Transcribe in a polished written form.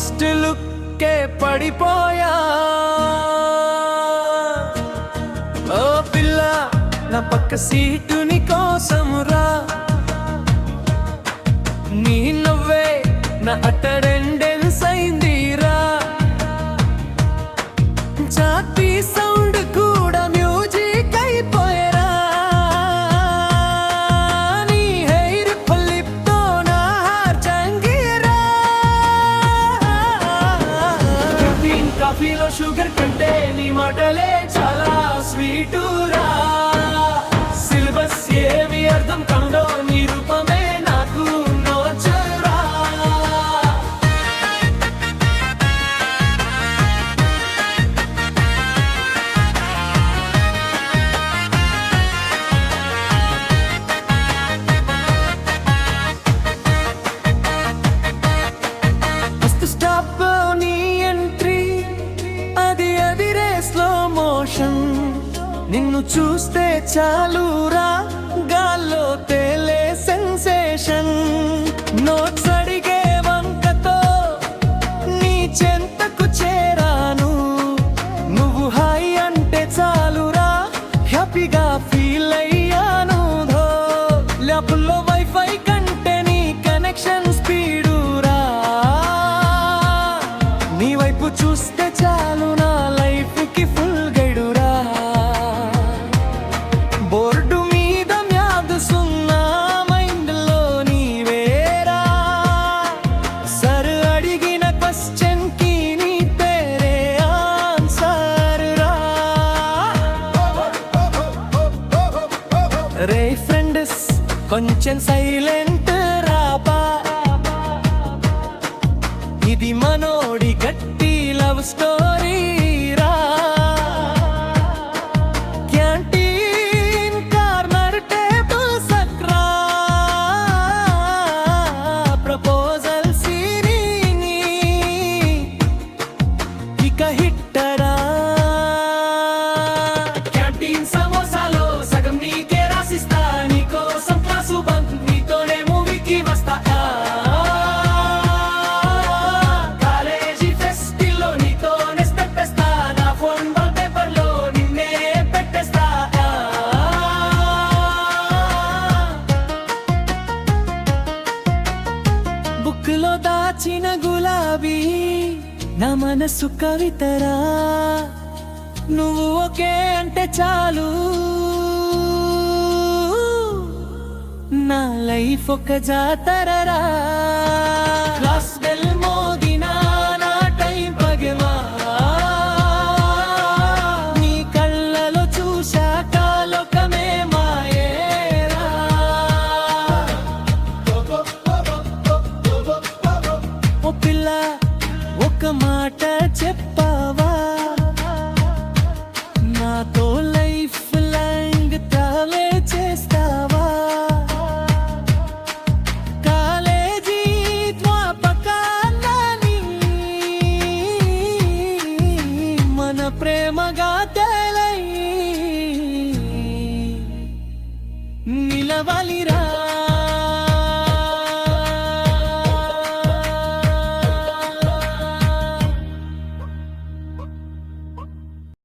First లుక్కే పడిపోయా. ఓ పిల్ల నా పక్క సీటు నీ కోసం రా, నీ నవ్వే నా అటెండెన్స్ అయిందిరా. చాపి సౌండ్ కూడా మ్యూజిక్ అయిపోయారా. నీ హెయిర్ ఫ్లిప్ తో నా హార్ చంగిరా. కాఫీలో షుగర్ కంటే నీ మాటలే చాలా స్వీటురా. సిలబస్ ఏమి అర్థం కాదో నీ రూపమే నాకు నోచరా. ఫస్ట్ స్టాప్ నీ ఎంట్రీ, అది రే స్లో మోషన్. నిన్ను చూస్తే చాలురా గాల్లో తేలే సెన్సేషన్. నోట్స్ అడిగే వంకతో నీ చెంతకు చేరాను. నువ్వు హాయ్ అంటే చాలురా హ్యాపీగా ఫీల్ అయ్యాను. ల్యాప్లో వైఫై కంటే నీ కనెక్షన్ స్పీడురా. నీ వైపు చూస్తే చాలు నా లైఫ్ కి ఫుల్ గైడురా. బోర్డు మీద మ్యాథ్ సున్నా, మైండ్ లో నీవేరా. సర్ అడిగిన క్వశ్చన్ కి నీ పేరే ఆన్సర్ రా. రే ఫ్రెండ్స్ కొంచెం సైలెంట్ రాబా, ఇది మనోడి గట్టి లవ్ స్టోరీ రా. క్యాంటీన్ కార్నర్ టేబుల్ సక్రా, ప్రపోజల్ సీరీని ఇక హిట్టరా. క్యాంటీన్ సమోసాలో సగం నీకే రాసిస్తా, నీకోసం క్లాసు బంక్ నీతోనే మూవీకి వస్తా. కాలేజీ ఫెస్టిల్లో నీతోనే స్టెప్పేస్తా, నా ఫోన్ వాల్ పేపర్లో నిన్నే పెట్టేస్తా. బుక్లో దాచిన గులాబీ నా మనసు కవితరా. నువ్వు ఓకే అంటే చాలు నా లైఫ్ ఒక జాతరరా.